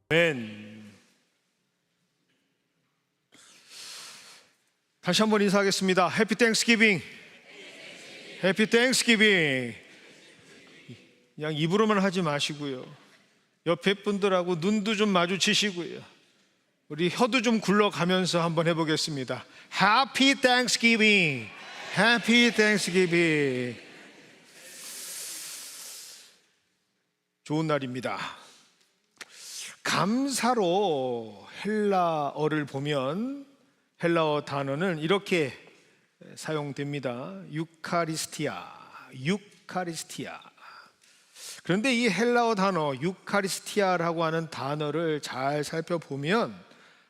아멘. 다시 한번 인사하겠습니다. 해피 땡스기빙. 해피 땡스기빙. 그냥 입으로만 하지 마시고요, 옆에 분들하고 눈도 좀 마주치시고요, 우리 혀도 좀 굴러가면서 한번 해보겠습니다. 해피 땡스기빙. 해피 땡스기빙. 좋은 날입니다. 감사로 헬라어를 보면 헬라어 단어는 이렇게 사용됩니다. 유카리스티아. 그런데 이 헬라어 단어 유카리스티아라고 하는 단어를 잘 살펴보면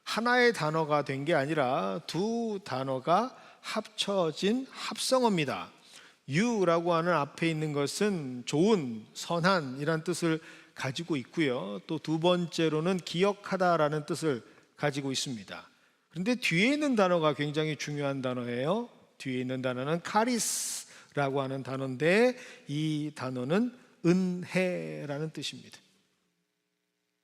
하나의 단어가 된 게 아니라 두 단어가 합쳐진 합성어입니다. 유라고 하는 앞에 있는 것은 좋은, 선한 이란 뜻을 가지고 있고요, 또 두 번째로는 기억하다라는 뜻을 가지고 있습니다. 그런데 뒤에 있는 단어가 굉장히 중요한 단어예요. 뒤에 있는 단어는 카리스라고 하는 단어인데 이 단어는 은혜라는 뜻입니다.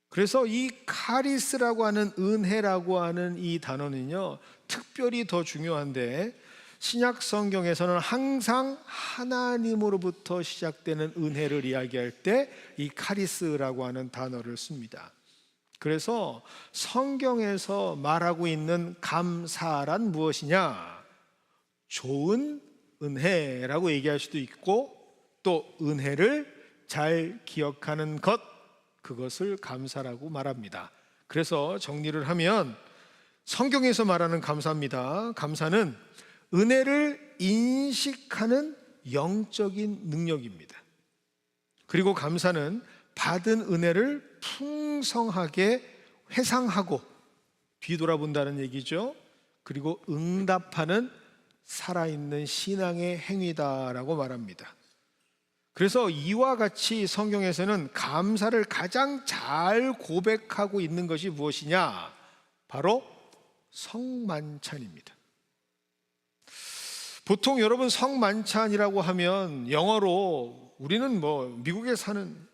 그래서 이 카리스라고 하는 은혜라고 하는 이 단어는요, 특별히 더 중요한데 신약 성경에서는 항상 하나님으로부터 시작되는 은혜를 이야기할 때 이 카리스라고 하는 단어를 씁니다. 그래서 성경에서 말하고 있는 감사란 무엇이냐? 좋은 은혜라고 얘기할 수도 있고, 또 은혜를 잘 기억하는 것, 그것을 감사라고 말합니다. 그래서 정리를 하면 성경에서 말하는 감사입니다. 감사는 은혜를 인식하는 영적인 능력입니다. 그리고 감사는 받은 은혜를 풍성하게 회상하고 뒤돌아본다는 얘기죠. 그리고 응답하는 살아있는 신앙의 행위다라고 말합니다. 그래서 이와 같이 성경에서는 감사를 가장 잘 고백하고 있는 것이 무엇이냐? 바로 성만찬입니다. 보통 여러분 성만찬이라고 하면 영어로 우리는 미국에 사는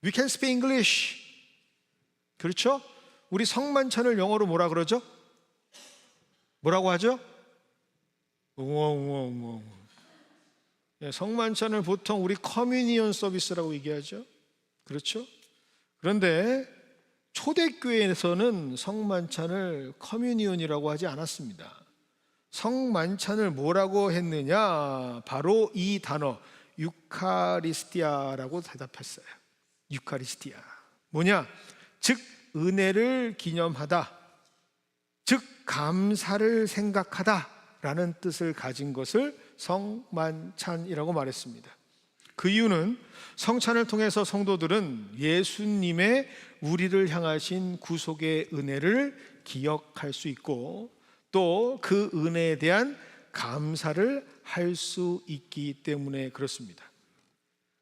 We can speak English, 그렇죠? 우리 성만찬을 영어로 뭐라 그러죠? 뭐라고 하죠? 성만찬을 보통 우리 커뮤니언 서비스라고 얘기하죠. 그렇죠? 그런데 초대교회에서는 성만찬을 커뮤니언이라고 하지 않았습니다. 성만찬을 뭐라고 했느냐? 바로 이 단어 유카리스티아라고 대답했어요. 유카리스티아 뭐냐? 즉 은혜를 기념하다, 즉 감사를 생각하다 라는 뜻을 가진 것을 성만찬이라고 말했습니다. 그 이유는 성찬을 통해서 성도들은 예수님의 우리를 향하신 구속의 은혜를 기억할 수 있고, 또 그 은혜에 대한 감사를 할 수 있기 때문에 그렇습니다.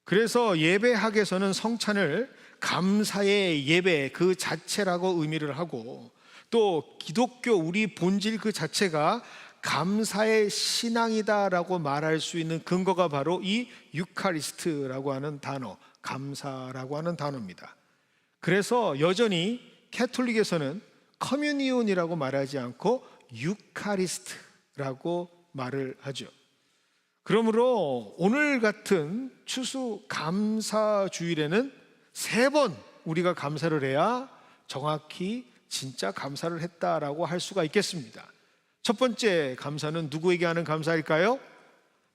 그래서 예배학에서는 성찬을 감사의 예배 그 자체라고 의미를 하고, 또 기독교 우리 본질 그 자체가 감사의 신앙이다라고 말할 수 있는 근거가 바로 이 유카리스트라고 하는 단어, 감사라고 하는 단어입니다. 그래서 여전히 캐톨릭에서는 커뮤니온이라고 말하지 않고 유카리스트라고 말을 하죠. 그러므로 오늘 같은 추수 감사 주일에는 3번 우리가 감사를 해야 정확히 진짜 감사를 했다라고 할 수가 있겠습니다. 첫 번째 감사는 누구에게 하는 감사일까요?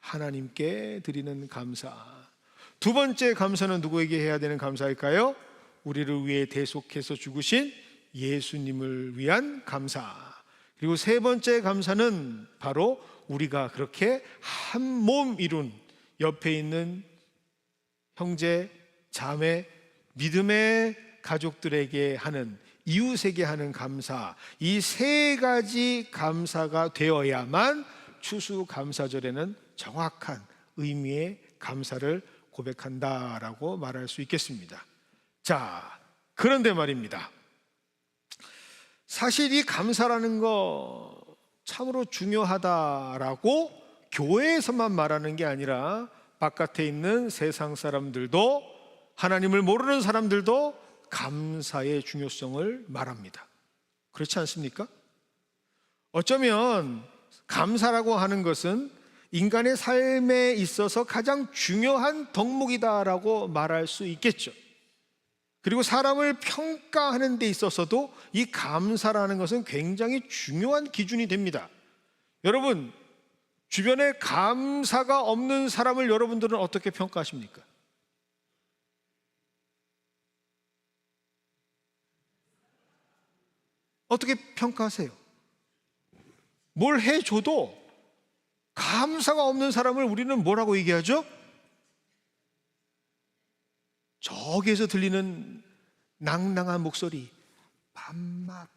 하나님께 드리는 감사. 두 번째 감사는 누구에게 해야 되는 감사일까요? 우리를 위해 대속해서 죽으신 예수님을 위한 감사. 그리고 세 번째 감사는 바로 우리가 그렇게 한 몸 이룬 옆에 있는 형제, 자매, 믿음의 가족들에게 하는, 이웃에게 하는 감사. 이 3가지 감사가 되어야만 추수감사절에는 정확한 의미의 감사를 고백한다라고 말할 수 있겠습니다. 자, 그런데 말입니다. 사실 이 감사라는 거 참으로 중요하다라고 교회에서만 말하는 게 아니라 바깥에 있는 세상 사람들도, 하나님을 모르는 사람들도 감사의 중요성을 말합니다. 그렇지 않습니까? 어쩌면 감사라고 하는 것은 인간의 삶에 있어서 가장 중요한 덕목이다라고 말할 수 있겠죠. 그리고 사람을 평가하는 데 있어서도 이 감사라는 것은 굉장히 중요한 기준이 됩니다. 여러분, 주변에 감사가 없는 사람을 여러분들은 어떻게 평가하십니까? 어떻게 평가하세요? 뭘 해줘도 감사가 없는 사람을 우리는 뭐라고 얘기하죠? 저기에서 들리는 낭낭한 목소리, 밥맛.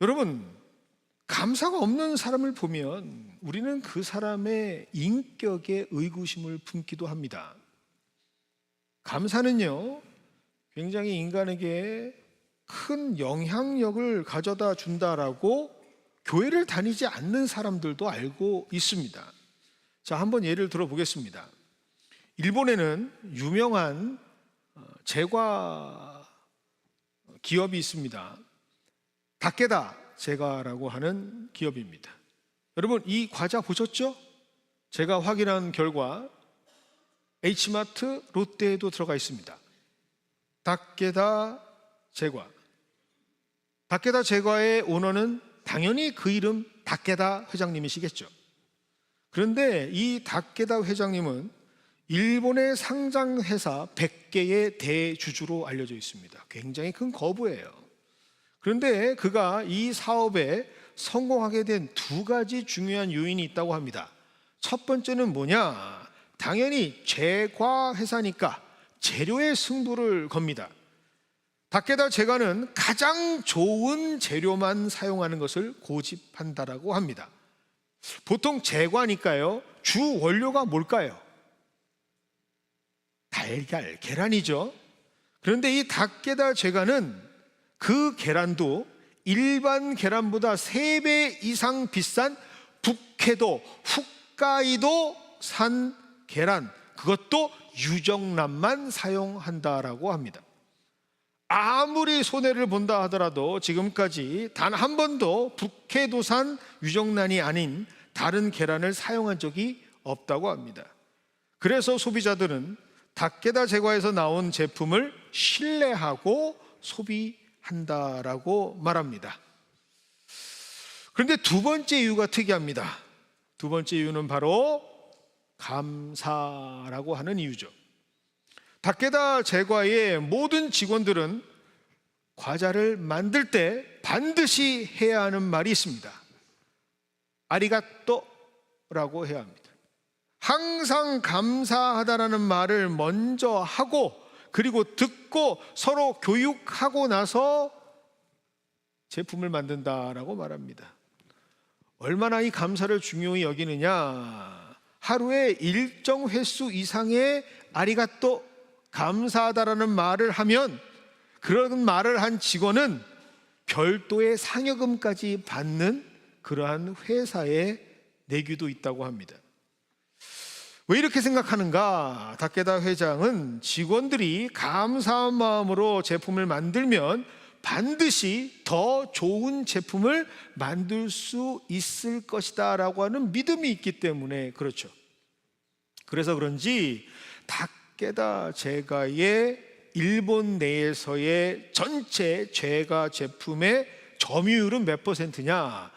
여러분, 감사가 없는 사람을 보면 우리는 그 사람의 인격에 의구심을 품기도 합니다. 감사는요, 굉장히 인간에게 큰 영향력을 가져다 준다라고 교회를 다니지 않는 사람들도 알고 있습니다. 자, 한번 예를 들어 보겠습니다. 일본에는 유명한 제과 기업이 있습니다. 다케다 제과라고 하는 기업입니다. 여러분, 이 과자 보셨죠? 제가 확인한 결과 H마트, 롯데에도 들어가 있습니다. 다케다 제과. 다케다 제과의 오너는 당연히 그 이름 다케다 회장님이시겠죠. 그런데 이 다케다 회장님은 일본의 상장회사 100개의 대주주로 알려져 있습니다. 굉장히 큰 거부예요. 그런데 그가 이 사업에 성공하게 된 두 가지 중요한 요인이 있다고 합니다. 첫 번째는 뭐냐? 당연히 제과 회사니까 재료의 승부를 겁니다. 다케다 제과는 가장 좋은 재료만 사용하는 것을 고집한다라고 합니다. 보통 제과니까요, 주 원료가 뭘까요? 달걀, 계란이죠. 그런데 이 다케다 제과는 그 계란도 일반 계란보다 3배 이상 비싼 북해도 홋카이도 산 계란, 그것도 유정란만 사용한다라고 합니다. 아무리 손해를 본다 하더라도 지금까지 단 한 번도 북해도산 유정란이 아닌 다른 계란을 사용한 적이 없다고 합니다. 그래서 소비자들은 다케다 제과에서 나온 제품을 신뢰하고 소비한다라고 말합니다. 그런데 두 번째 이유가 특이합니다. 두 번째 이유는 바로 감사라고 하는 이유죠. 다케다 제과의 모든 직원들은 과자를 만들 때 반드시 해야 하는 말이 있습니다. 아리가또라고 해야 합니다. 항상 감사하다라는 말을 먼저 하고, 그리고 듣고 서로 교육하고 나서 제품을 만든다라고 말합니다. 얼마나 이 감사를 중요히 여기느냐? 하루에 일정 횟수 이상의 아리가또, 감사하다라는 말을 하면 그런 말을 한 직원은 별도의 상여금까지 받는 그러한 회사의 내규도 있다고 합니다. 왜 이렇게 생각하는가? 다케다 회장은 직원들이 감사한 마음으로 제품을 만들면 반드시 더 좋은 제품을 만들 수 있을 것이다 라고 하는 믿음이 있기 때문에 그렇죠. 그래서 그런지 다케다 제과의 일본 내에서의 전체 제과 제품의 점유율은 몇 퍼센트냐?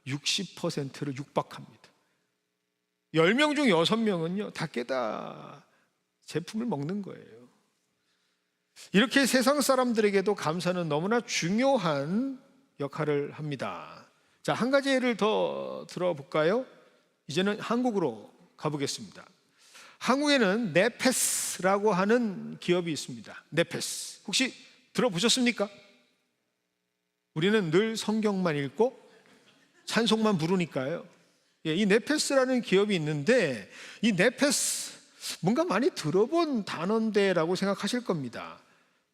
60%를 육박합니다. 10명 중 6명은요 다케다 제품을 먹는 거예요. 이렇게 세상 사람들에게도 감사는 너무나 중요한 역할을 합니다. 자, 한 가지 예를 더 들어볼까요? 이제는 한국으로 가보겠습니다. 한국에는 네페스라고 하는 기업이 있습니다. 네페스, 혹시 들어보셨습니까? 우리는 늘 성경만 읽고 찬송만 부르니까요. 이 네페스라는 기업이 있는데, 이 네페스 뭔가 많이 들어본 단어인데라고 생각하실 겁니다.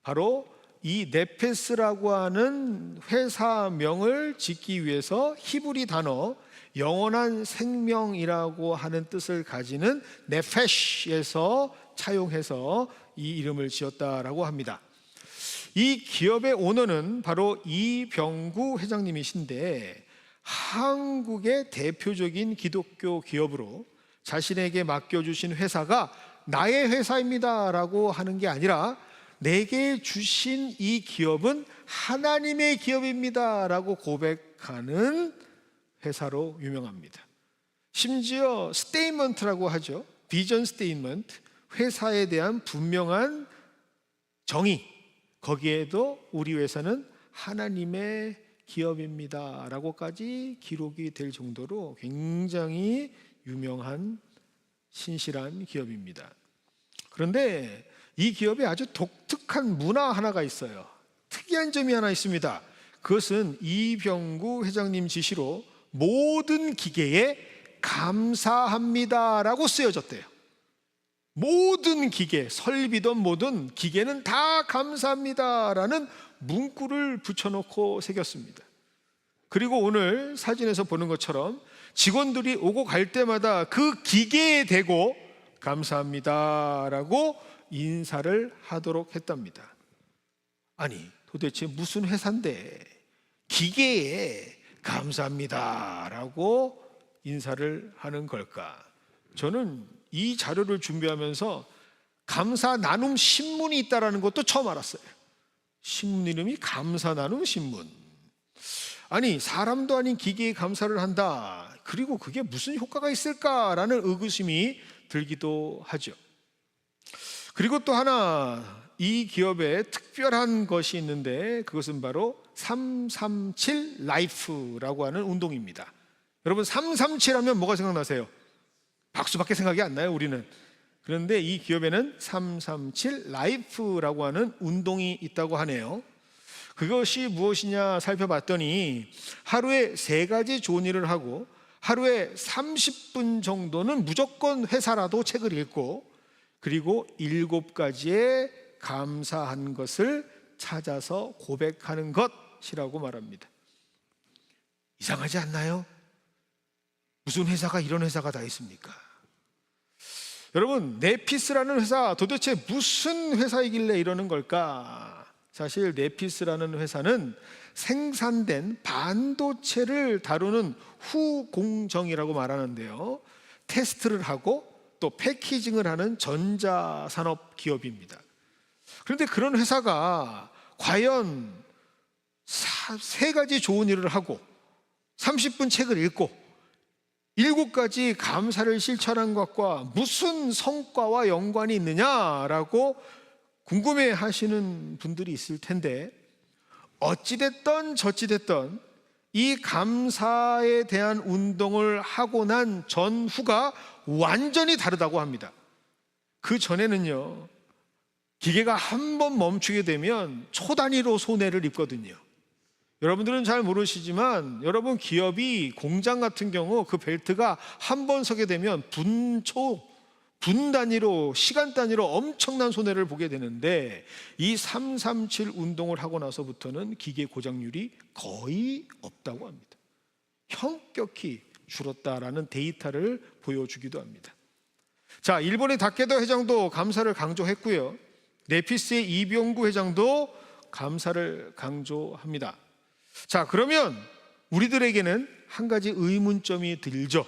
바로 이 네페스라고 하는 회사명을 짓기 위해서 히브리 단어 영원한 생명이라고 하는 뜻을 가지는 네페시에서 차용해서 이 이름을 지었다라고 합니다. 이 기업의 오너는 바로 이병구 회장님이신데, 한국의 대표적인 기독교 기업으로 자신에게 맡겨주신 회사가 나의 회사입니다 라고 하는 게 아니라, 내게 주신 이 기업은 하나님의 기업입니다 라고 고백하는 회사로 유명합니다. 심지어 스테이먼트라고 하죠. 비전 스테이먼트, 회사에 대한 분명한 정의, 거기에도 우리 회사는 하나님의 기업입니다 라고까지 기록이 될 정도로 굉장히 유명한 신실한 기업입니다. 그런데 이 기업에 아주 독특한 문화 하나가 있어요. 특이한 점이 하나 있습니다. 그것은 이병구 회장님 지시로 모든 기계에 감사합니다라고 쓰여졌대요. 모든 기계, 설비든 뭐든 기계는 다 감사합니다라는 문구를 붙여놓고 새겼습니다. 그리고 오늘 사진에서 보는 것처럼 직원들이 오고 갈 때마다 그 기계에 대고 감사합니다라고 인사를 하도록 했답니다. 아니, 도대체 무슨 회사인데 기계에 감사합니다라고 인사를 하는 걸까? 저는 이 자료를 준비하면서 감사 나눔 신문이 있다는 것도 처음 알았어요. 신문 이름이 감사 나눔 신문. 아니, 사람도 아닌 기계에 감사를 한다. 그리고 그게 무슨 효과가 있을까라는 의구심이 들기도 하죠. 그리고 또 하나, 이 기업에 특별한 것이 있는데 그것은 바로 337 라이프라고 하는 운동입니다. 여러분, 337 하면 뭐가 생각나세요? 박수밖에 생각이 안 나요, 우리는. 그런데 이 기업에는 337 라이프라고 하는 운동이 있다고 하네요. 그것이 무엇이냐 살펴봤더니 하루에 3가지 좋은 일을 하고 하루에 30분 정도는 무조건 회사라도 책을 읽고, 그리고 7가지의 감사한 것을 찾아서 고백하는 것이라고 말합니다. 이상하지 않나요? 무슨 회사가 이런 회사가 다 있습니까? 여러분, 네피스라는 회사 도대체 무슨 회사이길래 이러는 걸까? 사실 네피스라는 회사는 생산된 반도체를 다루는 후공정이라고 말하는데요, 테스트를 하고 또 패키징을 하는 전자산업 기업입니다. 그런데 그런 회사가 과연 3가지 좋은 일을 하고 30분 책을 읽고 7가지 감사를 실천한 것과 무슨 성과와 연관이 있느냐라고 궁금해 하시는 분들이 있을 텐데, 어찌됐든 저찌됐든 이 감사에 대한 운동을 하고 난 전후가 완전히 다르다고 합니다. 그 전에는요, 기계가 한 번 멈추게 되면 초 단위로 손해를 입거든요. 여러분들은 잘 모르시지만 여러분 기업이 공장 같은 경우 그 벨트가 한 번 서게 되면 분 단위로, 시간 단위로 엄청난 손해를 보게 되는데, 이 337 운동을 하고 나서부터는 기계 고장률이 거의 없다고 합니다. 현격히 줄었다라는 데이터를 보여주기도 합니다. 자, 일본의 다케다 회장도 감사를 강조했고요, 네피스의 이병구 회장도 감사를 강조합니다. 자, 그러면 우리들에게는 한 가지 의문점이 들죠.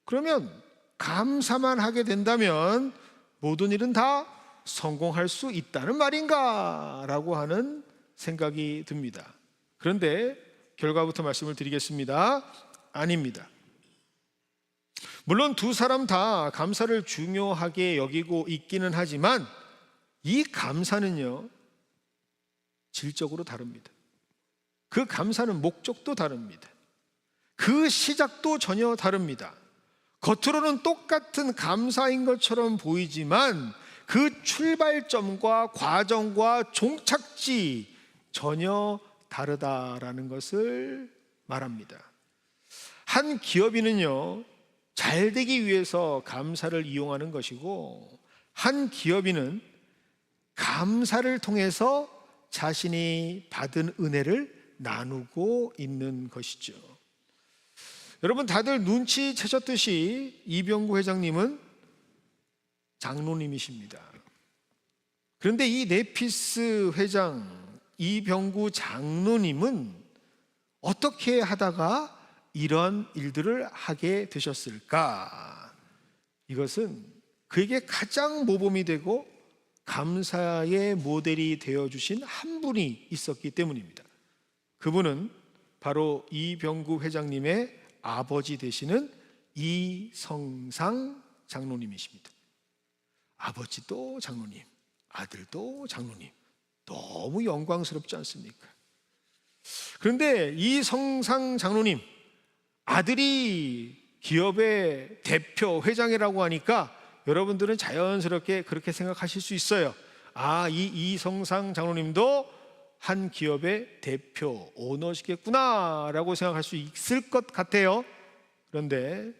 그러면 감사만 하게 된다면 모든 일은 다 성공할 수 있다는 말인가? 라고 하는 생각이 듭니다. 그런데 결과부터 말씀을 드리겠습니다. 아닙니다. 물론 두 사람 다 감사를 중요하게 여기고 있기는 하지만 이 감사는요, 질적으로 다릅니다. 그 감사는 목적도 다릅니다. 그 시작도 전혀 다릅니다. 겉으로는 똑같은 감사인 것처럼 보이지만 그 출발점과 과정과 종착지 전혀 다르다라는 것을 말합니다. 한 기업인은요, 잘 되기 위해서 감사를 이용하는 것이고, 한 기업인은 감사를 통해서 자신이 받은 은혜를 나누고 있는 것이죠. 여러분 다들 눈치채셨듯이 이병구 회장님은 장로님이십니다. 그런데 이 네피스 회장 이병구 장로님은 어떻게 하다가 이런 일들을 하게 되셨을까? 이것은 그에게 가장 모범이 되고 감사의 모델이 되어주신 한 분이 있었기 때문입니다. 그분은 바로 이병구 회장님의 아버지 되시는 이성상 장로님이십니다. 아버지도 장로님, 아들도 장로님, 너무 영광스럽지 않습니까? 그런데 이성상 장로님 아들이 기업의 대표 회장이라고 하니까 여러분들은 자연스럽게 그렇게 생각하실 수 있어요. 이 이성상 장로님도 한 기업의 대표 오너시겠구나 라고 생각할 수 있을 것 같아요. 그런데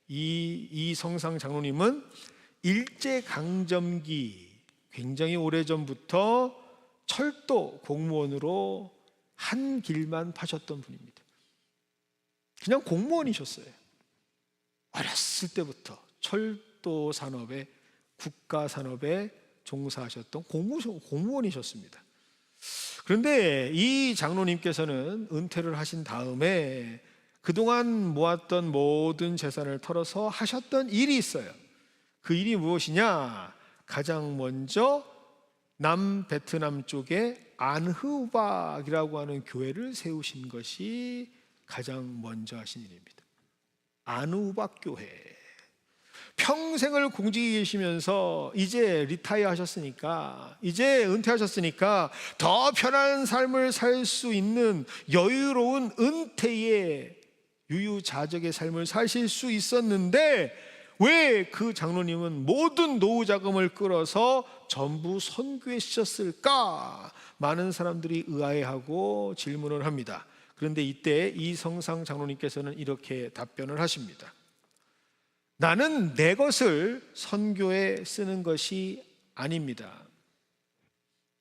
이 이성상 장로님은 일제강점기 굉장히 오래전부터 철도 공무원으로 한 길만 파셨던 분입니다. 그냥 공무원이셨어요. 어렸을 때부터 철도 산업에, 국가 산업에 종사하셨던 공무원이셨습니다. 그런데 이 장로님께서는 은퇴를 하신 다음에 그동안 모았던 모든 재산을 털어서 하셨던 일이 있어요. 그 일이 무엇이냐? 가장 먼저 남베트남 쪽에 안흐우박이라고 하는 교회를 세우신 것이 가장 먼저 하신 일입니다. 안흐우박 교회. 평생을 공직에 계시면서 이제 리타이어 하셨으니까, 이제 은퇴하셨으니까 더 편안한 삶을 살 수 있는 여유로운 은퇴의 유유자적의 삶을 사실 수 있었는데 왜 그 장로님은 모든 노후 자금을 끌어서 전부 선교에 쓰셨을까? 많은 사람들이 의아해하고 질문을 합니다. 그런데 이때 이성상 장로님께서는 이렇게 답변을 하십니다. 나는 내 것을 선교에 쓰는 것이 아닙니다.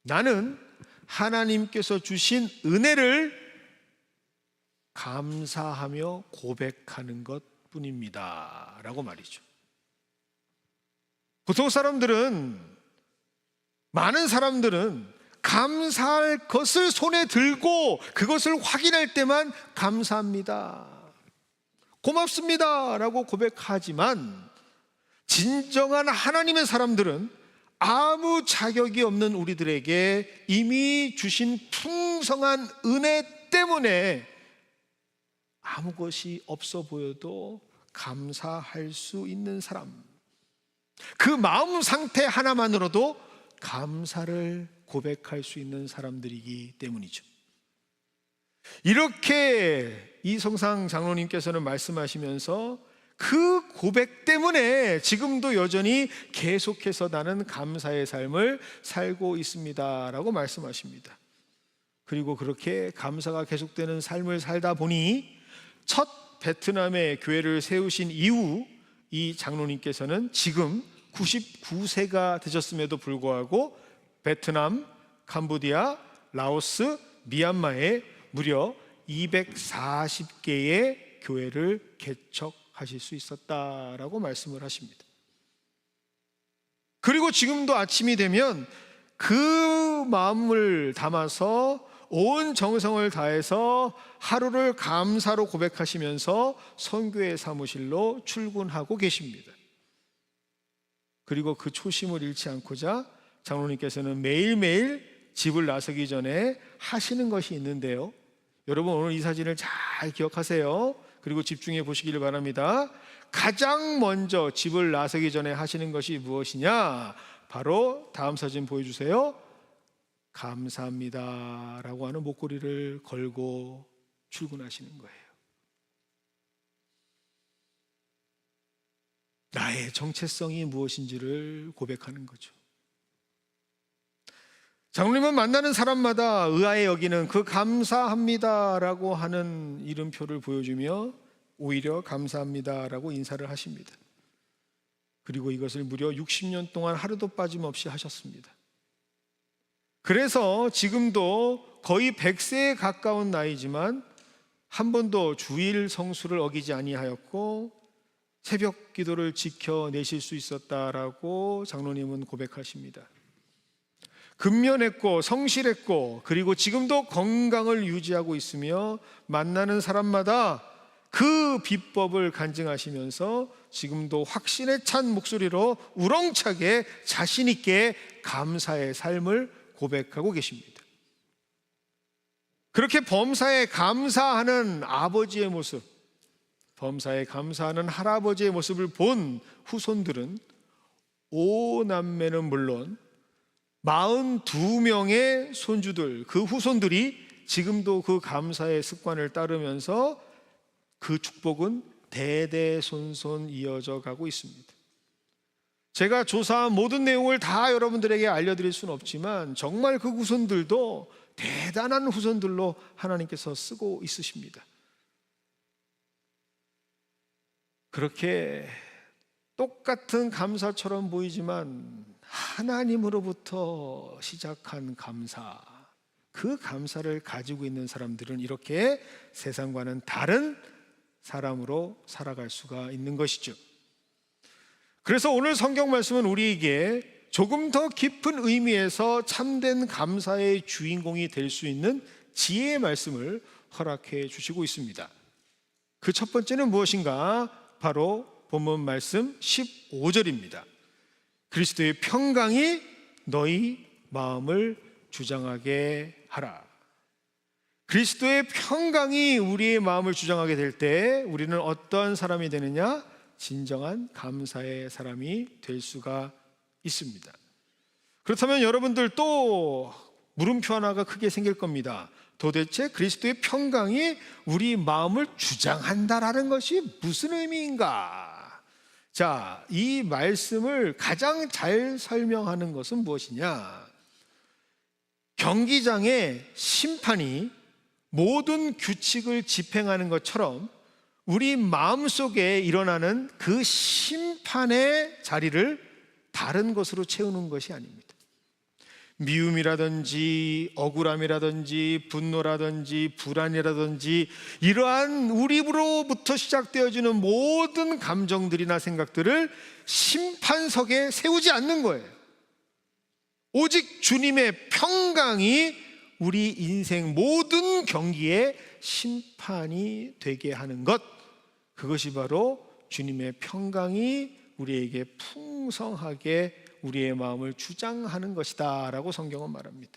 나는 하나님께서 주신 은혜를 감사하며 고백하는 것뿐입니다 라고 말이죠. 보통 사람들은, 많은 사람들은 감사할 것을 손에 들고 그것을 확인할 때만 감사합니다, 고맙습니다 라고 고백하지만, 진정한 하나님의 사람들은 아무 자격이 없는 우리들에게 이미 주신 풍성한 은혜 때문에 아무 것이 없어 보여도 감사할 수 있는 사람, 그 마음 상태 하나만으로도 감사를 고백할 수 있는 사람들이기 때문이죠. 이렇게 이성상 장로님께서는 말씀하시면서 그 고백 때문에 지금도 여전히 계속해서 나는 감사의 삶을 살고 있습니다 라고 말씀하십니다. 그리고 그렇게 감사가 계속되는 삶을 살다 보니 첫 베트남의 교회를 세우신 이후 이 장로님께서는 지금 99세가 되셨음에도 불구하고 베트남, 캄보디아, 라오스, 미얀마에 무려 240개의 교회를 개척하실 수 있었다라고 말씀을 하십니다. 그리고 지금도 아침이 되면 그 마음을 담아서 온 정성을 다해서 하루를 감사로 고백하시면서 선교의 사무실로 출근하고 계십니다. 그리고 그 초심을 잃지 않고자 장로님께서는 매일매일 집을 나서기 전에 하시는 것이 있는데요, 여러분 오늘 이 사진을 잘 기억하세요. 그리고 집중해 보시기를 바랍니다. 가장 먼저 집을 나서기 전에 하시는 것이 무엇이냐? 바로 다음 사진 보여주세요. 감사합니다 라고 하는 목걸이를 걸고 출근하시는 거예요. 나의 정체성이 무엇인지를 고백하는 거죠. 장로님은 만나는 사람마다 의아해 여기는 그 감사합니다 라고 하는 이름표를 보여주며 오히려 감사합니다 라고 인사를 하십니다. 그리고 이것을 무려 60년 동안 하루도 빠짐없이 하셨습니다. 그래서 지금도 거의 100세에 가까운 나이지만 한 번도 주일 성수를 어기지 아니하였고 새벽 기도를 지켜내실 수 있었다라고 장로님은 고백하십니다. 근면했고 성실했고 그리고 지금도 건강을 유지하고 있으며 만나는 사람마다 그 비법을 간증하시면서 지금도 확신에 찬 목소리로 우렁차게 자신 있게 감사의 삶을 고백하고 계십니다. 그렇게 범사에 감사하는 아버지의 모습, 범사에 감사하는 할아버지의 모습을 본 후손들은 5남매는 물론 42명의 손주들, 그 후손들이 지금도 그 감사의 습관을 따르면서 그 축복은 대대손손 이어져 가고 있습니다. 제가 조사한 모든 내용을 다 여러분들에게 알려드릴 수는 없지만 정말 그 후손들도 대단한 후손들로 하나님께서 쓰고 있으십니다. 그렇게 똑같은 감사처럼 보이지만 하나님으로부터 시작한 감사, 그 감사를 가지고 있는 사람들은 이렇게 세상과는 다른 사람으로 살아갈 수가 있는 것이죠. 그래서 오늘 성경 말씀은 우리에게 조금 더 깊은 의미에서 참된 감사의 주인공이 될 수 있는 지혜의 말씀을 허락해 주시고 있습니다. 그 첫 번째는 무엇인가? 바로 본문 말씀 15절입니다. 그리스도의 평강이 너희 마음을 주장하게 하라. 그리스도의 평강이 우리의 마음을 주장하게 될 때 우리는 어떠한 사람이 되느냐? 진정한 감사의 사람이 될 수가 있습니다. 그렇다면 여러분들 또 물음표 하나가 크게 생길 겁니다. 도대체 그리스도의 평강이 우리 마음을 주장한다라는 것이 무슨 의미인가? 자, 이 말씀을 가장 잘 설명하는 것은 무엇이냐? 경기장의 심판이 모든 규칙을 집행하는 것처럼 우리 마음속에 일어나는 그 심판의 자리를 다른 것으로 채우는 것이 아닙니다. 미움이라든지 억울함이라든지 분노라든지 불안이라든지 이러한 우리 입으로부터 시작되어지는 모든 감정들이나 생각들을 심판석에 세우지 않는 거예요. 오직 주님의 평강이 우리 인생 모든 경기에 심판이 되게 하는 것, 그것이 바로 주님의 평강이 우리에게 풍성하게 우리의 마음을 주장하는 것이다 라고 성경은 말합니다.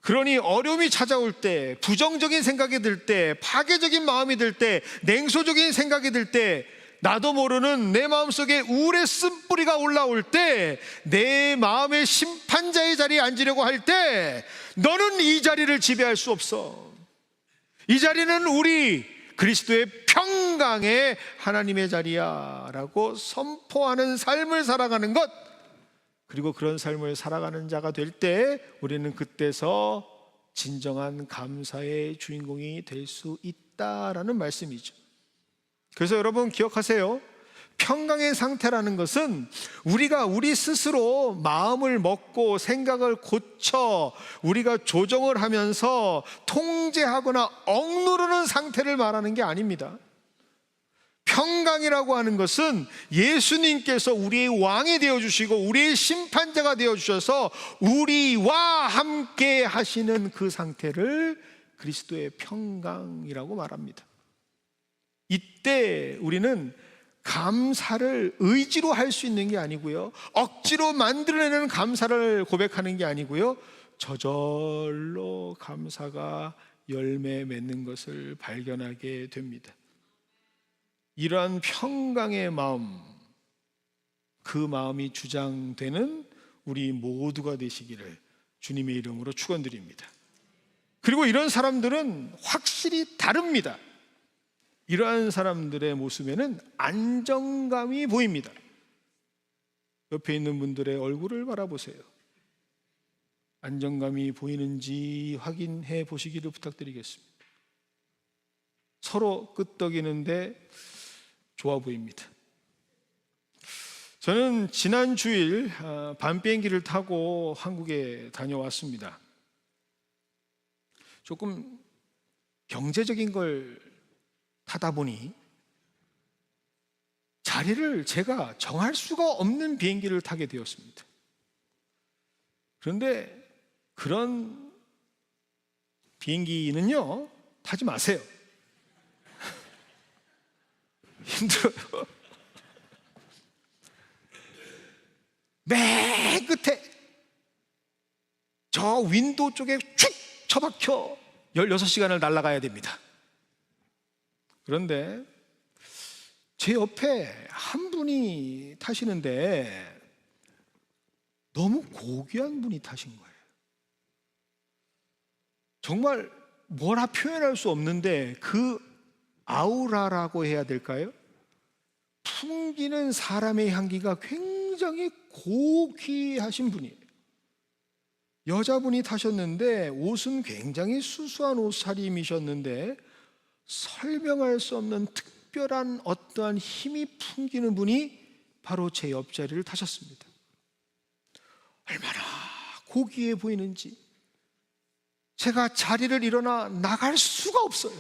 그러니 어려움이 찾아올 때, 부정적인 생각이 들 때, 파괴적인 마음이 들 때, 냉소적인 생각이 들 때, 나도 모르는 내 마음속에 우울의 쓴뿌리가 올라올 때, 내 마음의 심판자의 자리에 앉으려고 할 때 너는 이 자리를 지배할 수 없어. 이 자리는 우리 그리스도의 평강의 하나님의 자리야 라고 선포하는 삶을 살아가는 것, 그리고 그런 삶을 살아가는 자가 될 때 우리는 그때서 진정한 감사의 주인공이 될 수 있다라는 말씀이죠. 그래서 여러분 기억하세요. 평강의 상태라는 것은 우리가 우리 스스로 마음을 먹고 생각을 고쳐 우리가 조정을 하면서 통제하거나 억누르는 상태를 말하는 게 아닙니다. 평강이라고 하는 것은 예수님께서 우리의 왕이 되어주시고 우리의 심판자가 되어주셔서 우리와 함께 하시는 그 상태를 그리스도의 평강이라고 말합니다. 이때 우리는 감사를 의지로 할 수 있는 게 아니고요, 억지로 만들어내는 감사를 고백하는 게 아니고요, 저절로 감사가 열매 맺는 것을 발견하게 됩니다. 이러한 평강의 마음, 그 마음이 주장되는 우리 모두가 되시기를 주님의 이름으로 축원드립니다. 그리고 이런 사람들은 확실히 다릅니다. 이러한 사람들의 모습에는 안정감이 보입니다. 옆에 있는 분들의 얼굴을 바라보세요. 안정감이 보이는지 확인해 보시기를 부탁드리겠습니다. 서로 끄떡이는데 좋아 보입니다. 저는 지난 주일 밤 비행기를 타고 한국에 다녀왔습니다. 조금 경제적인 걸 타다 보니 자리를 제가 정할 수가 없는 비행기를 타게 되었습니다. 그런데 그런 비행기는요, 타지 마세요. 힘들어요. 맨 끝에 저 윈도우 쪽에 축 처박혀 16시간을 날아가야 됩니다. 그런데 제 옆에 한 분이 타시는데 너무 고귀한 분이 타신 거예요. 정말 뭐라 표현할 수 없는데 그 아우라라고 해야 될까요? 풍기는 사람의 향기가 굉장히 고귀하신 분이에요. 여자분이 타셨는데 옷은 굉장히 수수한 옷차림이셨는데 설명할 수 없는 특별한 어떠한 힘이 풍기는 분이 바로 제 옆자리를 타셨습니다. 얼마나 고귀해 보이는지 제가 자리를 일어나 나갈 수가 없어요.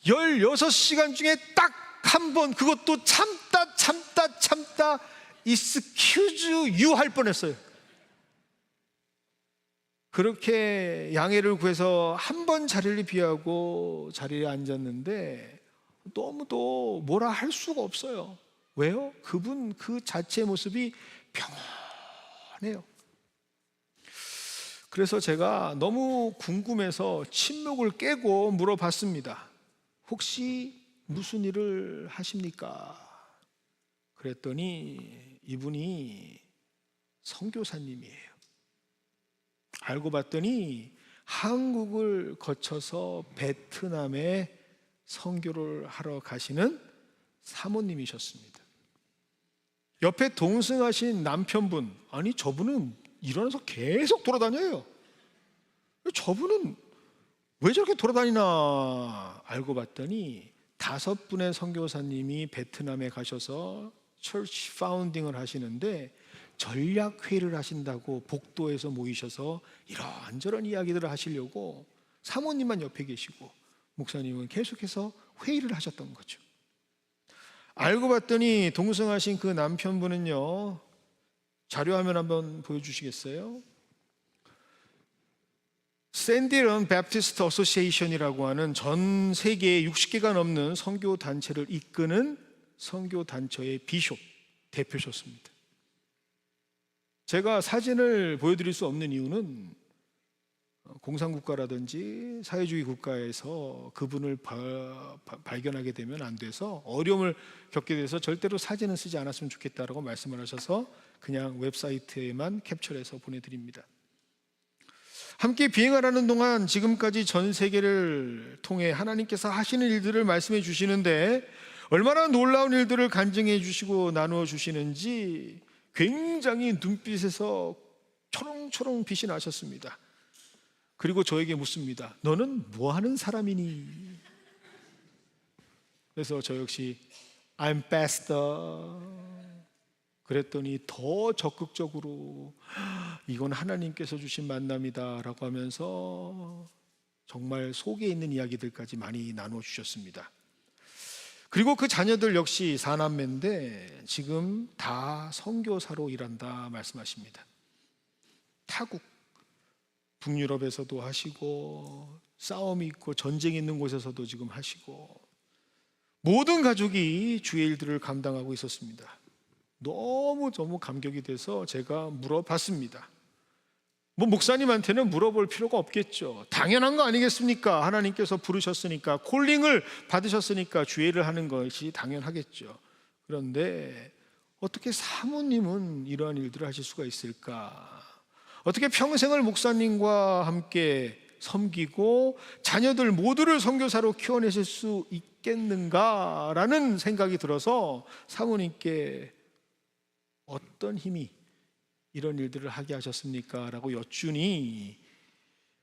16시간 중에 딱 한 번, 그것도 참다 excuse you 할 뻔했어요. 그렇게 양해를 구해서 한 번 자리를 비하고 자리에 앉았는데 너무도 뭐라 할 수가 없어요. 왜요? 그분 그 자체의 모습이 평온해요. 그래서 제가 너무 궁금해서 침묵을 깨고 물어봤습니다. 혹시 무슨 일을 하십니까? 그랬더니 이분이 선교사님이에요. 알고 봤더니 한국을 거쳐서 베트남에 선교를 하러 가시는 사모님이셨습니다. 옆에 동승하신 남편분, 아니 저분은 일어나서 계속 돌아다녀요. 저분은 왜 저렇게 돌아다니나 알고 봤더니 5분의 선교사님이 베트남에 가셔서 처치 파운딩을 하시는데 전략회의를 하신다고 복도에서 모이셔서 이런저런 이야기들을 하시려고 사모님만 옆에 계시고 목사님은 계속해서 회의를 하셨던 거죠. 알고 봤더니 동승하신 그 남편분은요, 자료화면 한번 보여주시겠어요? 샌디런 베프티스트 어소시에이션이라고 하는 전 세계에 60개가 넘는 선교 단체를 이끄는 선교 단체의 비숍 대표셨습니다. 제가 사진을 보여드릴 수 없는 이유는 공산국가라든지 사회주의 국가에서 그분을 발견하게 되면 안 돼서 어려움을 겪게 돼서 절대로 사진은 쓰지 않았으면 좋겠다라고 말씀을 하셔서 그냥 웹사이트에만 캡처해서 보내드립니다. 함께 비행하라는 동안 지금까지 전 세계를 통해 하나님께서 하시는 일들을 말씀해 주시는데 얼마나 놀라운 일들을 간증해 주시고 나누어 주시는지 굉장히 눈빛에서 초롱초롱 빛이 나셨습니다. 그리고 저에게 묻습니다. 너는 뭐 하는 사람이니? 그래서 저 역시 I'm pastor. 그랬더니 더 적극적으로 이건 하나님께서 주신 만남이다 라고 하면서 정말 속에 있는 이야기들까지 많이 나눠 주셨습니다. 그리고 그 자녀들 역시 4남매인데 지금 다 선교사로 일한다 말씀하십니다. 타국 북유럽에서도 하시고 싸움이 있고 전쟁이 있는 곳에서도 지금 하시고 모든 가족이 주의 일들을 감당하고 있었습니다. 너무 감격이 돼서 제가 물어봤습니다. 뭐 목사님한테는 물어볼 필요가 없겠죠. 당연한 거 아니겠습니까? 하나님께서 부르셨으니까, 콜링을 받으셨으니까 주의 일을 하는 것이 당연하겠죠. 그런데 어떻게 사모님은 이러한 일들을 하실 수가 있을까? 어떻게 평생을 목사님과 함께 섬기고 자녀들 모두를 선교사로 키워내실 수 있겠는가라는 생각이 들어서 사모님께 어떤 힘이 이런 일들을 하게 하셨습니까? 라고 여쭈니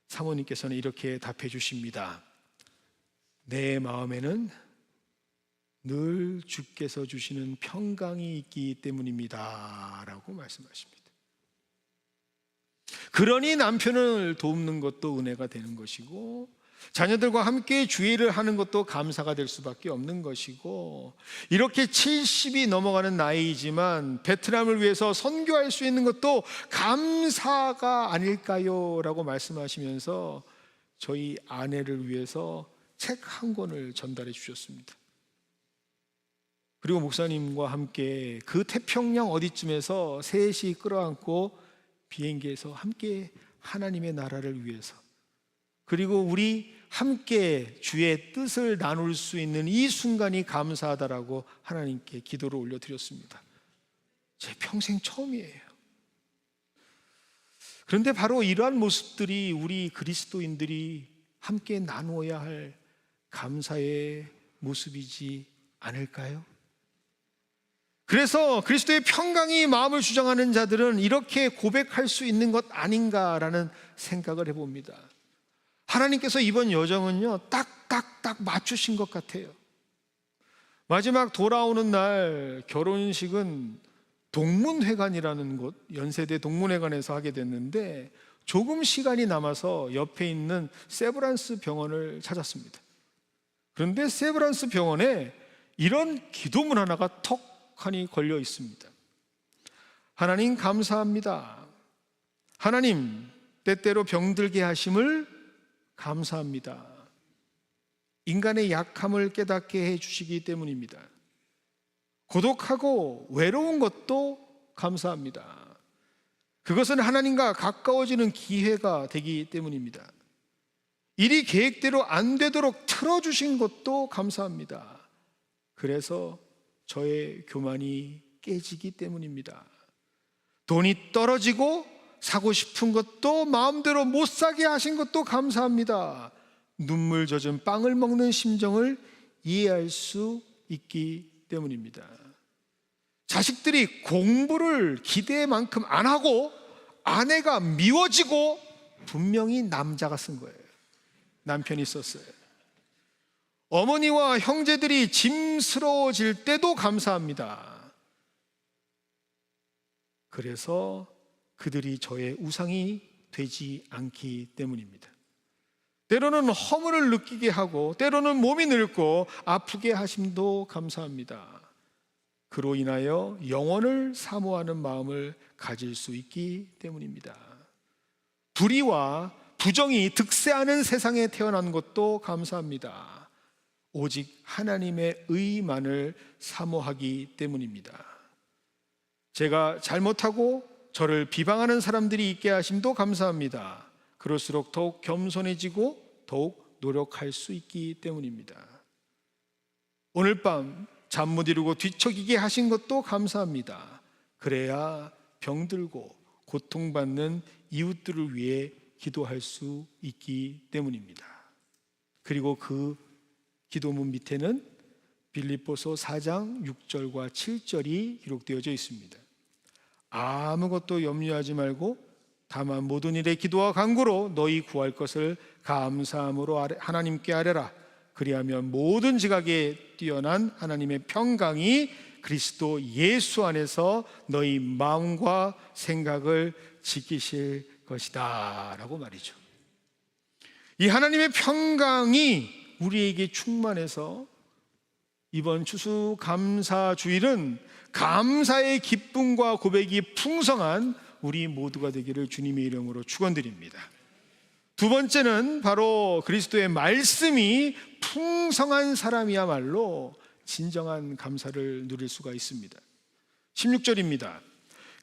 사모님께서는 이렇게 답해 주십니다. 내 마음에는 늘 주께서 주시는 평강이 있기 때문입니다 라고 말씀하십니다. 그러니 남편을 돕는 것도 은혜가 되는 것이고, 자녀들과 함께 주의를 하는 것도 감사가 될 수밖에 없는 것이고, 이렇게 70이 넘어가는 나이이지만 베트남을 위해서 선교할 수 있는 것도 감사가 아닐까요? 라고 말씀하시면서 저희 아내를 위해서 책 한 권을 전달해 주셨습니다. 그리고 목사님과 함께 그 태평양 어디쯤에서 셋이 끌어안고 비행기에서 함께 하나님의 나라를 위해서, 그리고 우리 함께 주의 뜻을 나눌 수 있는 이 순간이 감사하다라고 하나님께 기도를 올려드렸습니다. 제 평생 처음이에요. 그런데 바로 이러한 모습들이 우리 그리스도인들이 함께 나누어야 할 감사의 모습이지 않을까요? 그래서 그리스도의 평강이 마음을 주장하는 자들은 이렇게 고백할 수 있는 것 아닌가라는 생각을 해봅니다. 하나님께서 이번 여정은요, 딱 맞추신 것 같아요. 마지막 돌아오는 날 결혼식은 동문회관이라는 곳, 연세대 동문회관에서 하게 됐는데, 조금 시간이 남아서 옆에 있는 세브란스 병원을 찾았습니다. 그런데 세브란스 병원에 이런 기도문 하나가 턱하니 걸려 있습니다. 하나님 감사합니다. 하나님 때때로 병들게 하심을 감사합니다. 인간의 약함을 깨닫게 해주시기 때문입니다. 고독하고 외로운 것도 감사합니다. 그것은 하나님과 가까워지는 기회가 되기 때문입니다. 일이 계획대로 안 되도록 틀어주신 것도 감사합니다. 그래서 저의 교만이 깨지기 때문입니다. 돈이 떨어지고 사고 싶은 것도 마음대로 못 사게 하신 것도 감사합니다. 눈물 젖은 빵을 먹는 심정을 이해할 수 있기 때문입니다. 자식들이 공부를 기대만큼 안 하고 아내가 미워지고 분명히 남자가 쓴 거예요. 남편이 썼어요. 어머니와 형제들이 짐스러워질 때도 감사합니다. 그래서 그들이 저의 우상이 되지 않기 때문입니다. 때로는 허물을 느끼게 하고 때로는 몸이 늙고 아프게 하심도 감사합니다. 그로 인하여 영원을 사모하는 마음을 가질 수 있기 때문입니다. 불의와 부정이 득세하는 세상에 태어난 것도 감사합니다. 오직 하나님의 의만을 사모하기 때문입니다. 제가 잘못하고 저를 비방하는 사람들이 있게 하심도 감사합니다. 그럴수록 더욱 겸손해지고 더욱 노력할 수 있기 때문입니다. 오늘 밤 잠 못 이루고 뒤척이게 하신 것도 감사합니다. 그래야 병들고 고통받는 이웃들을 위해 기도할 수 있기 때문입니다. 그리고 그 기도문 밑에는 빌립보서 4장 6절과 7절이 기록되어져 있습니다. 아무것도 염려하지 말고 다만 모든 일에 기도와 간구로 너희 구할 것을 감사함으로 하나님께 아뢰라. 그리하면 모든 지각에 뛰어난 하나님의 평강이 그리스도 예수 안에서 너희 마음과 생각을 지키실 것이다 라고 말이죠. 이 하나님의 평강이 우리에게 충만해서 이번 추수감사주일은 감사의 기쁨과 고백이 풍성한 우리 모두가 되기를 주님의 이름으로 축원드립니다. 두 번째는 바로 그리스도의 말씀이 풍성한 사람이야말로 진정한 감사를 누릴 수가 있습니다. 16절입니다.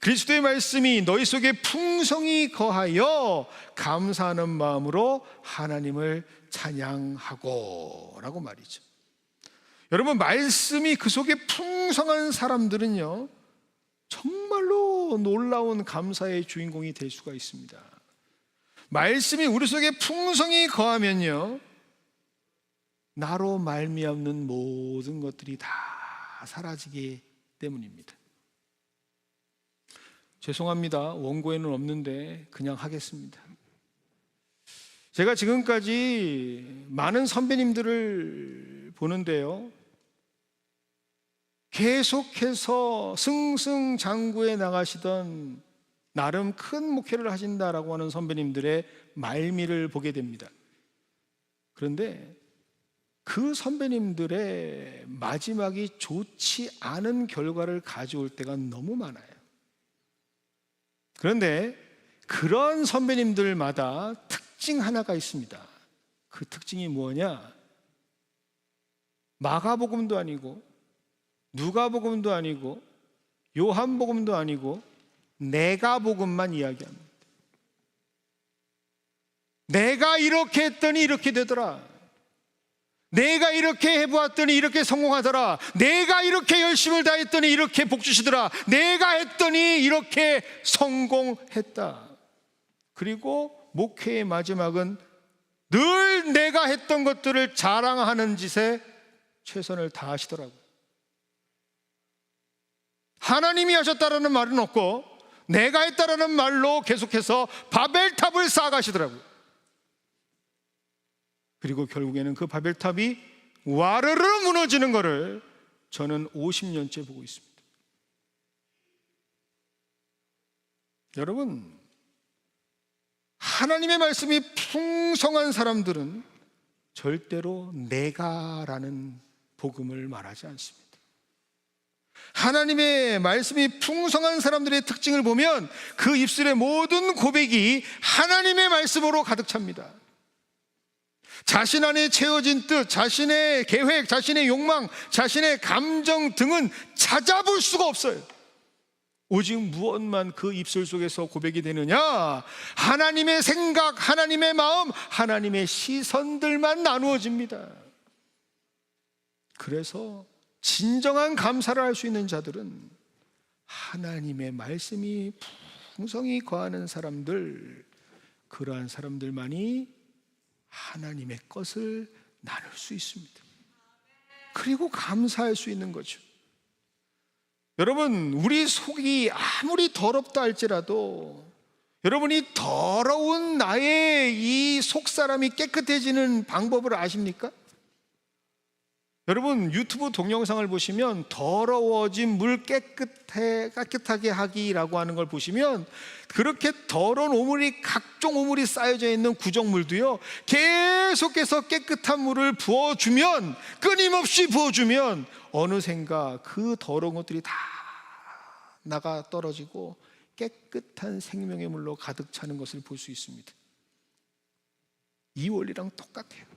그리스도의 말씀이 너희 속에 풍성히 거하여 감사하는 마음으로 하나님을 찬양하고 라고 말이죠. 여러분, 말씀이 그 속에 풍성한 사람들은요 정말로 놀라운 감사의 주인공이 될 수가 있습니다. 말씀이 우리 속에 풍성히 거하면요 나로 말미암는 모든 것들이 다 사라지기 때문입니다. 죄송합니다. 원고에는 없는데 그냥 하겠습니다. 제가 지금까지 많은 선배님들을 보는데요 계속해서 승승장구해 나가시던 나름 큰 목회를 하신다라고 하는 선배님들의 말미를 보게 됩니다. 그런데 그 선배님들의 마지막이 좋지 않은 결과를 가져올 때가 너무 많아요. 그런데 그런 선배님들마다 특징 하나가 있습니다. 그 특징이 뭐냐? 마가복음도 아니고 누가복음도 아니고 요한복음도 아니고 내가복음만 이야기합니다. 내가 이렇게 했더니 이렇게 되더라. 내가 이렇게 해보았더니 이렇게 성공하더라. 내가 이렇게 열심을 다했더니 이렇게 복 주시더라. 내가 했더니 이렇게 성공했다. 그리고 목회의 마지막은 늘 내가 했던 것들을 자랑하는 짓에 최선을 다하시더라고요. 하나님이 하셨다라는 말은 없고 내가 했다라는 말로 계속해서 바벨탑을 쌓아가시더라고요. 그리고 결국에는 그 바벨탑이 와르르 무너지는 것을 저는 50년째 보고 있습니다. 여러분, 하나님의 말씀이 풍성한 사람들은 절대로 내가라는 복음을 말하지 않습니다. 하나님의 말씀이 풍성한 사람들의 특징을 보면 그 입술의 모든 고백이 하나님의 말씀으로 가득 찹니다. 자신 안에 채워진 뜻, 자신의 계획, 자신의 욕망, 자신의 감정 등은 찾아볼 수가 없어요. 오직 무엇만 그 입술 속에서 고백이 되느냐? 하나님의 생각, 하나님의 마음, 하나님의 시선들만 나누어집니다. 그래서 진정한 감사를 할 수 있는 자들은 하나님의 말씀이 풍성히 거하는 사람들, 그러한 사람들만이 하나님의 것을 나눌 수 있습니다. 그리고 감사할 수 있는 거죠. 여러분, 우리 속이 아무리 더럽다 할지라도 여러분이 더러운 나의 이 속사람이 깨끗해지는 방법을 아십니까? 여러분, 유튜브 동영상을 보시면 더러워진 물 깨끗하게 하기라고 하는 걸 보시면 그렇게 더러운 오물이, 각종 오물이 쌓여져 있는 구정물도요, 계속해서 깨끗한 물을 부어주면, 끊임없이 부어주면 어느샌가 그 더러운 것들이 다 나가 떨어지고 깨끗한 생명의 물로 가득 차는 것을 볼 수 있습니다. 이 원리랑 똑같아요.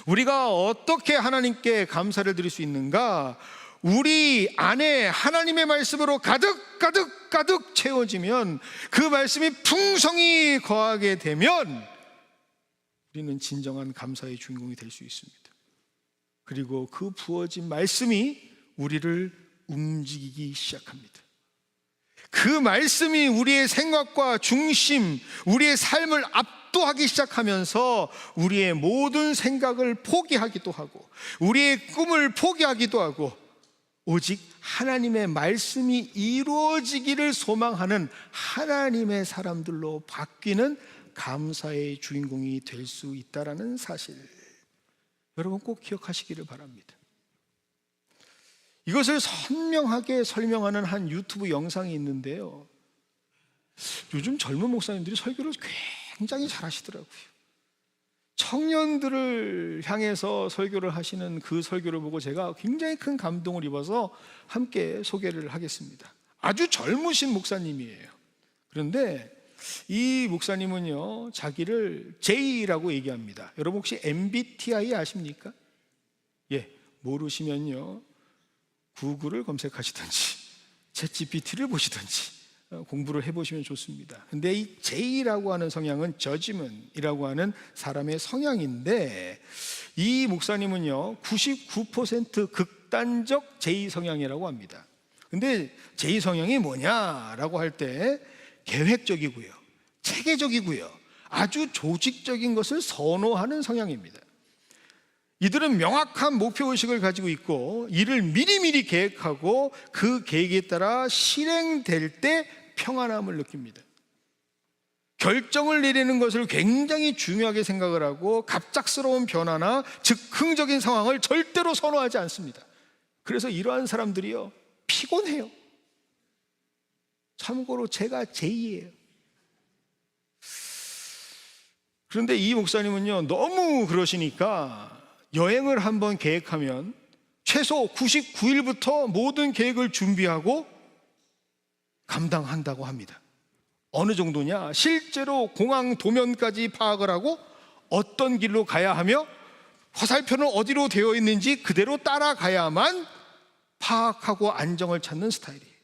우리가 어떻게 하나님께 감사를 드릴 수 있는가? 우리 안에 하나님의 말씀으로 가득 채워지면, 그 말씀이 풍성히 거하게 되면 우리는 진정한 감사의 주인공이 될 수 있습니다. 그리고 그 부어진 말씀이 우리를 움직이기 시작합니다. 그 말씀이 우리의 생각과 중심, 우리의 삶을 압도하기 시작하면서 우리의 모든 생각을 포기하기도 하고 우리의 꿈을 포기하기도 하고 오직 하나님의 말씀이 이루어지기를 소망하는 하나님의 사람들로 바뀌는 감사의 주인공이 될 수 있다는 사실, 여러분 꼭 기억하시기를 바랍니다. 이것을 선명하게 설명하는 한 유튜브 영상이 있는데요, 요즘 젊은 목사님들이 설교를 굉장히 잘하시더라고요. 청년들을 향해서 설교를 하시는 그 설교를 보고 제가 굉장히 큰 감동을 입어서 함께 소개를 하겠습니다. 아주 젊으신 목사님이에요. 그런데 이 목사님은요, 자기를 J라고 얘기합니다. 여러분 혹시 MBTI 아십니까? 예, 모르시면요 구글을 검색하시든지 챗GPT를 보시든지 공부를 해보시면 좋습니다. 근데 이 J라고 하는 성향은 저지먼이라고 하는 사람의 성향인데, 이 목사님은요 99% 극단적 J 성향이라고 합니다. 근데 J 성향이 뭐냐라고 할 때 계획적이고요, 체계적이고요, 아주 조직적인 것을 선호하는 성향입니다. 이들은 명확한 목표의식을 가지고 있고 이를 미리미리 계획하고 그 계획에 따라 실행될 때 평안함을 느낍니다. 결정을 내리는 것을 굉장히 중요하게 생각을 하고 갑작스러운 변화나 즉흥적인 상황을 절대로 선호하지 않습니다. 그래서 이러한 사람들이요 피곤해요. 참고로 제가 제2예요. 그런데 이 목사님은요, 너무 그러시니까 여행을 한번 계획하면 최소 99일부터 모든 계획을 준비하고 감당한다고 합니다. 어느 정도냐? 실제로 공항 도면까지 파악을 하고 어떤 길로 가야 하며 화살표는 어디로 되어 있는지 그대로 따라가야만 파악하고 안정을 찾는 스타일이에요.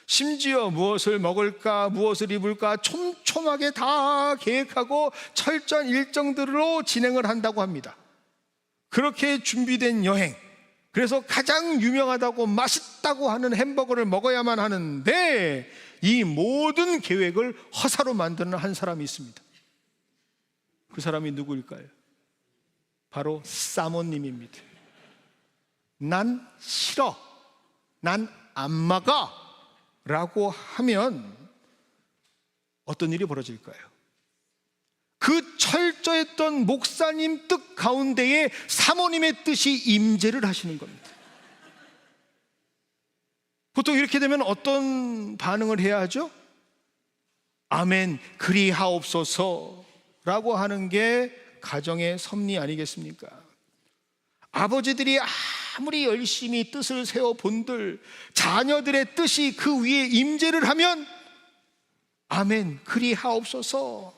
심지어 무엇을 먹을까, 무엇을 입을까 촘촘하게 다 계획하고 철저한 일정들로 진행을 한다고 합니다. 그렇게 준비된 여행, 그래서 가장 유명하다고 맛있다고 하는 햄버거를 먹어야만 하는데 이 모든 계획을 허사로 만드는 한 사람이 있습니다. 그 사람이 누구일까요? 바로 사모님입니다. 난 싫어, 난 안 먹어 라고 하면 어떤 일이 벌어질까요? 그 철저했던 목사님 뜻 가운데에 사모님의 뜻이 임재를 하시는 겁니다. 보통 이렇게 되면 어떤 반응을 해야 하죠? 아멘, 그리하옵소서 라고 하는 게 가정의 섭리 아니겠습니까? 아버지들이 아무리 열심히 뜻을 세워본들 자녀들의 뜻이 그 위에 임재를 하면 아멘, 그리하옵소서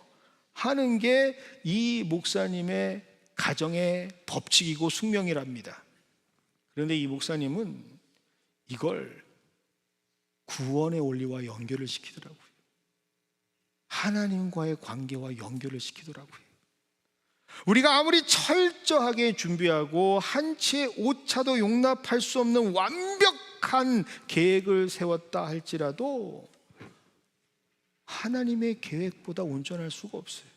하는 게 이 목사님의 가정의 법칙이고 숙명이랍니다. 그런데 이 목사님은 이걸 구원의 원리와 연결을 시키더라고요. 하나님과의 관계와 연결을 시키더라고요. 우리가 아무리 철저하게 준비하고 한 채의 오차도 용납할 수 없는 완벽한 계획을 세웠다 할지라도 하나님의 계획보다 온전할 수가 없어요.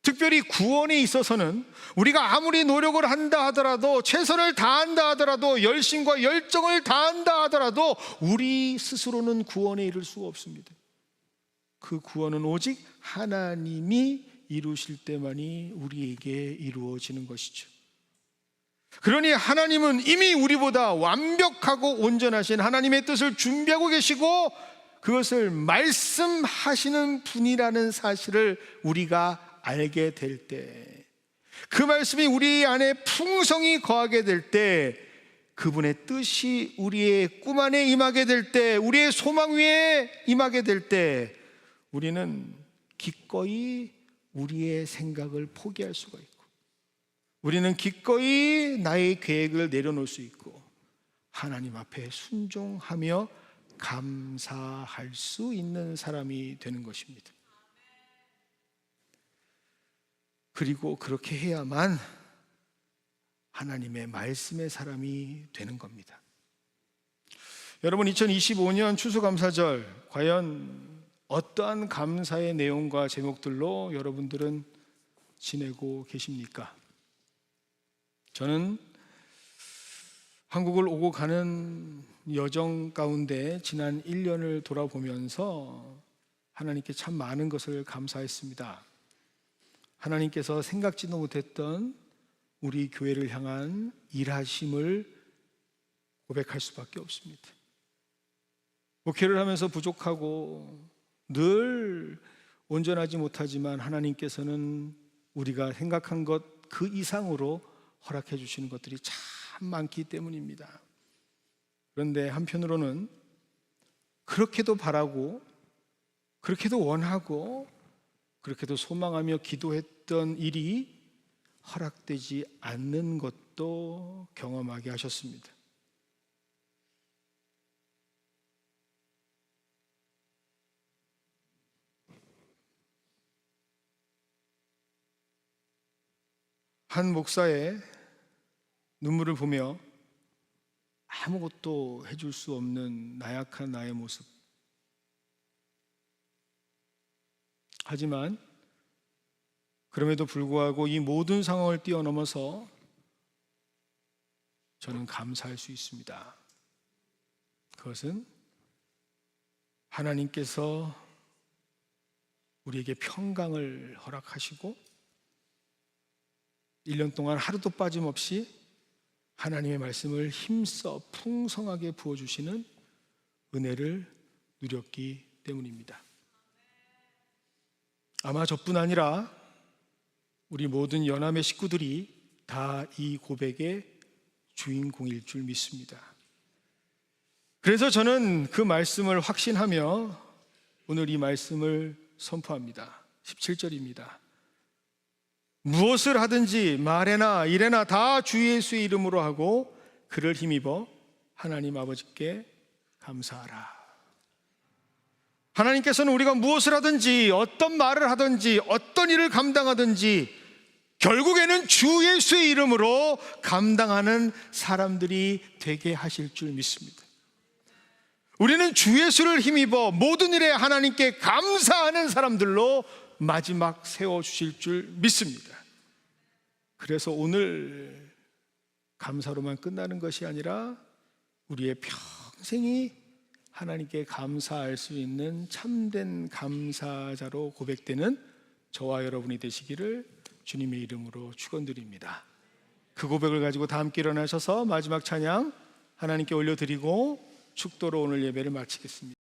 특별히 구원에 있어서는 우리가 아무리 노력을 한다 하더라도, 최선을 다한다 하더라도, 열심과 열정을 다한다 하더라도 우리 스스로는 구원에 이를 수가 없습니다. 그 구원은 오직 하나님이 이루실 때만이 우리에게 이루어지는 것이죠. 그러니 하나님은 이미 우리보다 완벽하고 온전하신 하나님의 뜻을 준비하고 계시고 그것을 말씀하시는 분이라는 사실을 우리가 알게 될 때, 그 말씀이 우리 안에 풍성히 거하게 될 때, 그분의 뜻이 우리의 꿈 안에 임하게 될 때, 우리의 소망 위에 임하게 될 때 우리는 기꺼이 우리의 생각을 포기할 수가 있고, 우리는 기꺼이 나의 계획을 내려놓을 수 있고 하나님 앞에 순종하며 감사할 수 있는 사람이 되는 것입니다. 그리고 그렇게 해야만 하나님의 말씀의 사람이 되는 겁니다. 여러분, 2025년 추수감사절 과연 어떠한 감사의 내용과 제목들로 여러분들은 지내고 계십니까? 저는 한국을 오고 가는 여정 가운데 지난 1년을 돌아보면서 하나님께 참 많은 것을 감사했습니다. 하나님께서 생각지도 못했던 우리 교회를 향한 일하심을 고백할 수밖에 없습니다. 목회를 하면서 부족하고 늘 온전하지 못하지만 하나님께서는 우리가 생각한 것 그 이상으로 허락해 주시는 것들이 참 많기 때문입니다. 그런데 한편으로는 그렇게도 바라고, 그렇게도 원하고, 그렇게도 소망하며 기도했던 일이 허락되지 않는 것도 경험하게 하셨습니다. 한 목사의 눈물을 보며 아무것도 해줄 수 없는 나약한 나의 모습, 하지만 그럼에도 불구하고 이 모든 상황을 뛰어넘어서 저는 감사할 수 있습니다. 그것은 하나님께서 우리에게 평강을 허락하시고 1년 동안 하루도 빠짐없이 하나님의 말씀을 힘써 풍성하게 부어주시는 은혜를 누렸기 때문입니다. 아마 저뿐 아니라 우리 모든 연함의 식구들이 다 이 고백의 주인공일 줄 믿습니다. 그래서 저는 그 말씀을 확신하며 오늘 이 말씀을 선포합니다. 17절입니다. 무엇을 하든지 말에나 일에나 다 주 예수의 이름으로 하고 그를 힘입어 하나님 아버지께 감사하라. 하나님께서는 우리가 무엇을 하든지 어떤 말을 하든지 어떤 일을 감당하든지 결국에는 주 예수의 이름으로 감당하는 사람들이 되게 하실 줄 믿습니다. 우리는 주 예수를 힘입어 모든 일에 하나님께 감사하는 사람들로 마지막 세워주실 줄 믿습니다. 그래서 오늘 감사로만 끝나는 것이 아니라 우리의 평생이 하나님께 감사할 수 있는 참된 감사자로 고백되는 저와 여러분이 되시기를 주님의 이름으로 축원드립니다. 그 고백을 가지고 다 함께 일어나셔서 마지막 찬양 하나님께 올려드리고 축도로 오늘 예배를 마치겠습니다.